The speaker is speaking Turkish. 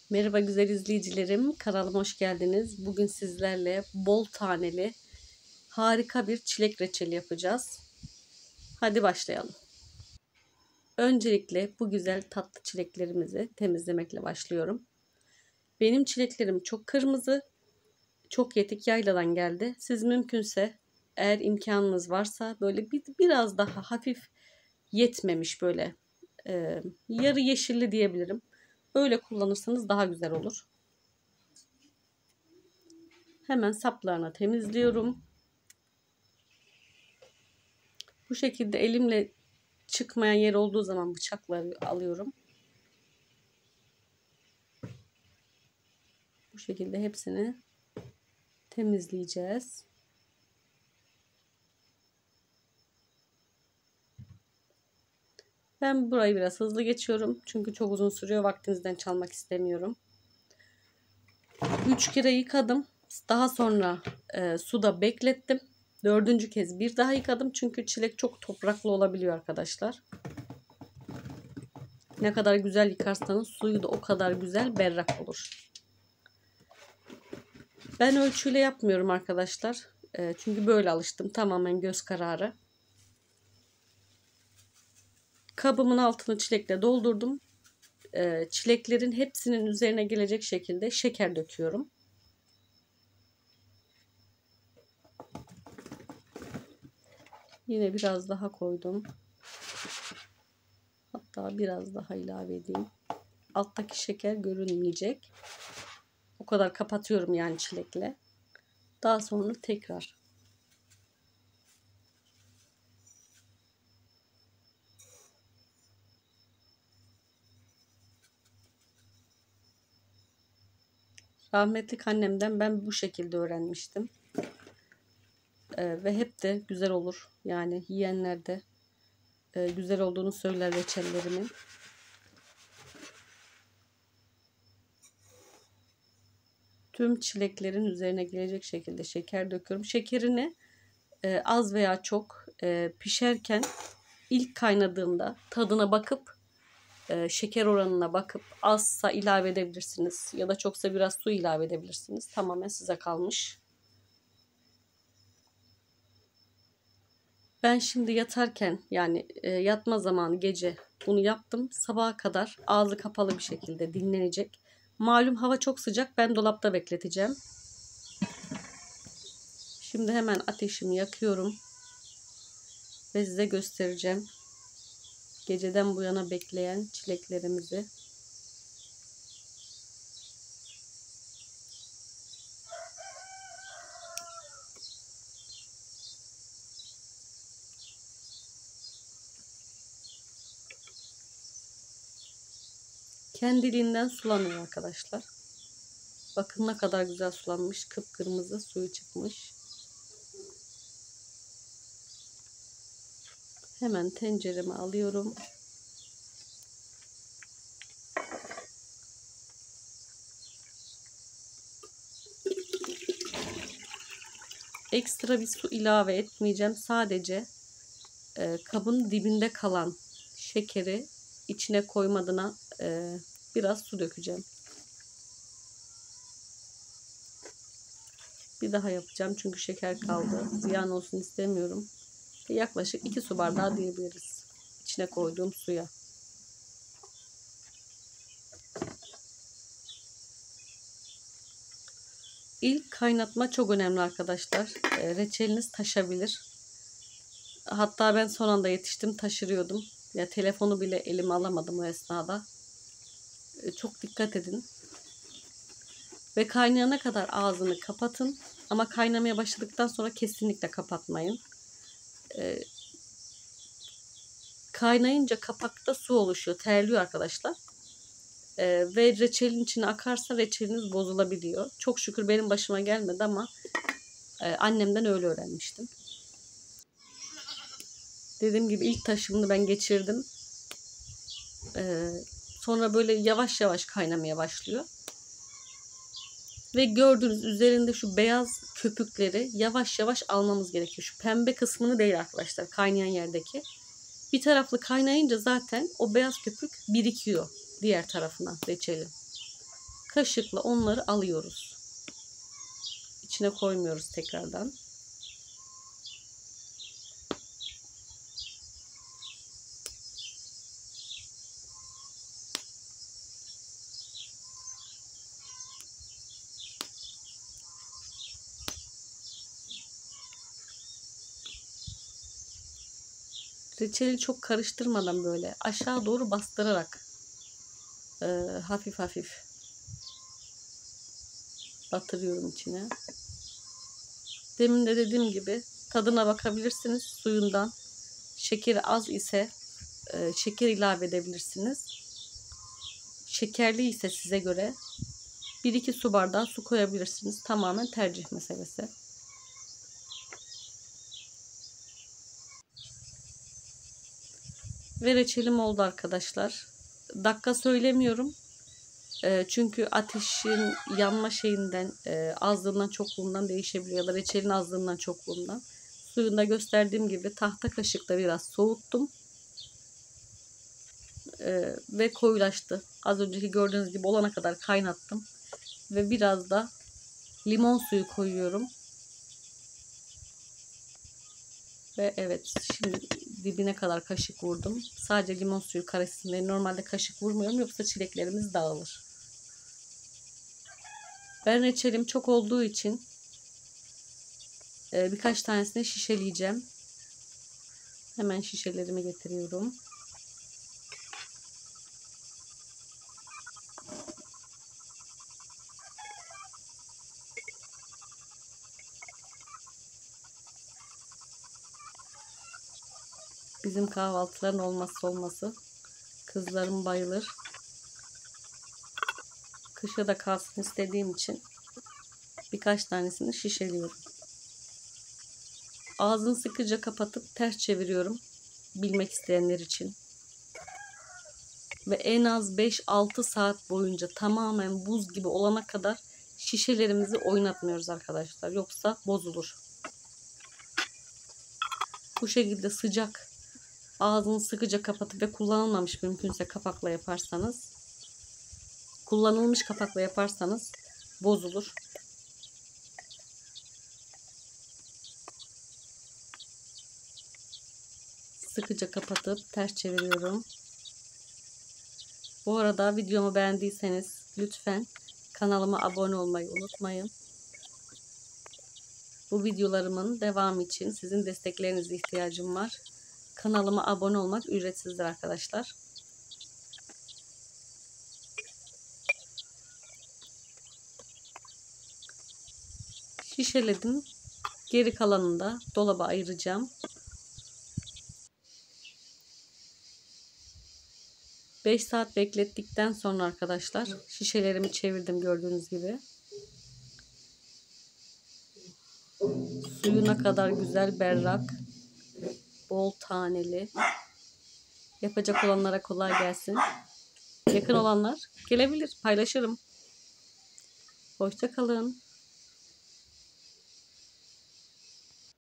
Merhaba güzel izleyicilerim, kanalıma hoş geldiniz. Bugün sizlerle bol taneli harika bir çilek reçeli yapacağız. Hadi başlayalım. Öncelikle bu güzel tatlı çileklerimizi temizlemekle başlıyorum. Benim çileklerim çok kırmızı, çok yetik yayladan geldi. Siz mümkünse eğer imkanınız varsa böyle biraz daha hafif yetmemiş böyle yarı yeşilli diyebilirim. Öyle kullanırsanız daha güzel olur. Hemen saplarını temizliyorum. Bu şekilde elimle çıkmayan yer olduğu zaman bıçakları alıyorum. Bu şekilde hepsini temizleyeceğiz. Ben burayı biraz hızlı geçiyorum. Çünkü çok uzun sürüyor. Vaktinizden çalmak istemiyorum. 3 kere yıkadım. Daha sonra suda beklettim. 4. kez bir daha yıkadım. Çünkü çilek çok topraklı olabiliyor arkadaşlar. Ne kadar güzel yıkarsanız suyu da o kadar güzel berrak olur. Ben ölçüyle yapmıyorum arkadaşlar. Çünkü böyle alıştım. Tamamen göz kararı. Kabımın altını çilekle doldurdum. Çileklerin hepsinin üzerine gelecek şekilde şeker döküyorum. Yine biraz daha koydum. Hatta biraz daha ilave edeyim. Alttaki şeker görünmeyecek. O kadar kapatıyorum yani çilekle. Daha sonra tekrar. Rahmetli annemden ben bu şekilde öğrenmiştim. Ve hep de güzel olur. Yani yiyenler de güzel olduğunu söyler reçellerimin. Tüm çileklerin üzerine gelecek şekilde şeker döküyorum. Şekerini az veya çok pişerken ilk kaynadığında tadına bakıp şeker oranına bakıp azsa ilave edebilirsiniz. Ya da çoksa biraz su ilave edebilirsiniz. Tamamen size kalmış. Ben şimdi yatarken yani yatma zamanı gece bunu yaptım. Sabaha kadar ağzı kapalı bir şekilde dinlenecek. Malum hava çok sıcak. Ben dolapta bekleteceğim. Şimdi hemen ateşimi yakıyorum. Ve size göstereceğim. Geceden bu yana bekleyen çileklerimizi. Kendiliğinden sulanıyor arkadaşlar. Bakın ne kadar güzel sulanmış. Kıpkırmızı suyu çıkmış. Hemen tencereme alıyorum. Ekstra bir su ilave etmeyeceğim. Sadece kabın dibinde kalan şekeri içine koymadığına biraz su dökeceğim. Bir daha yapacağım çünkü şeker kaldı. Ziyan olsun istemiyorum. Yaklaşık 2 su bardağı diyebiliriz. İçine koyduğum suya. İlk kaynatma çok önemli arkadaşlar. Reçeliniz taşabilir. Hatta ben son anda yetiştim, taşırıyordum. Ya telefonu bile elime alamadım o esnada. Çok dikkat edin. Ve kaynayana kadar ağzını kapatın. Ama kaynamaya başladıktan sonra kesinlikle kapatmayın. Kaynayınca kapakta su oluşuyor. Terliyor arkadaşlar. Ve reçelin içine akarsa reçeliniz bozulabiliyor. Çok şükür benim başıma gelmedi ama annemden öyle öğrenmiştim. Dediğim gibi ilk taşımını ben geçirdim. Sonra böyle yavaş yavaş kaynamaya başlıyor. Ve gördüğünüz üzerinde şu beyaz köpükleri yavaş yavaş almamız gerekiyor. Şu pembe kısmını değil arkadaşlar, kaynayan yerdeki. Bir taraflı kaynayınca zaten o beyaz köpük birikiyor diğer tarafına reçelin. kaşıkla onları alıyoruz. İçine koymuyoruz tekrardan. Reçeli çok karıştırmadan böyle aşağı doğru bastırarak hafif hafif batırıyorum içine. Demin de dediğim gibi tadına bakabilirsiniz suyundan. Şekeri az ise şeker ilave edebilirsiniz. Şekerli ise size göre 1-2 su bardağı su koyabilirsiniz. Tamamen tercih meselesi. Ve reçelim oldu arkadaşlar. Dakika söylemiyorum. Çünkü ateşin yanma şeyinden, azlığından çokluğundan değişebiliyor. Ya da reçelin azlığından çokluğundan. Suyunda gösterdiğim gibi tahta kaşıkla biraz soğuttum. Ve koyulaştı. Az önceki gördüğünüz gibi olana kadar kaynattım. Ve biraz da limon suyu koyuyorum. Ve evet, şimdi dibine kadar kaşık vurdum. Sadece limon suyu karışsın diye. Normalde kaşık vurmuyorum, yoksa çileklerimiz dağılır. Ben reçelim çok olduğu için birkaç tanesini şişeleyeceğim. Hemen şişelerimi getiriyorum. Bizim kahvaltıların olmazsa olmazı. Kızlarım bayılır. Kışa da kalsın istediğim için birkaç tanesini şişeliyorum. Ağzını sıkıca kapatıp ters çeviriyorum. Bilmek isteyenler için. Ve en az 5-6 saat boyunca tamamen buz gibi olana kadar şişelerimizi oynatmıyoruz arkadaşlar. Yoksa bozulur. Bu şekilde sıcak, ağzını sıkıca kapatıp ve kullanılmamış mümkünse kapakla yaparsanız, kullanılmış kapakla yaparsanız bozulur. Sıkıca kapatıp ters çeviriyorum. Bu arada videomu beğendiyseniz lütfen kanalıma abone olmayı unutmayın. Bu videolarımın devamı için sizin desteklerinize ihtiyacım var. Kanalıma abone olmak ücretsizdir arkadaşlar. Şişeledim. Geri kalanını da dolaba ayıracağım. 5 saat beklettikten sonra arkadaşlar şişelerimi çevirdim gördüğünüz gibi. Suyu ne kadar güzel, berrak, bol taneli. Yapacak olanlara kolay gelsin. Yakın olanlar gelebilir, paylaşırım. Hoşça kalın.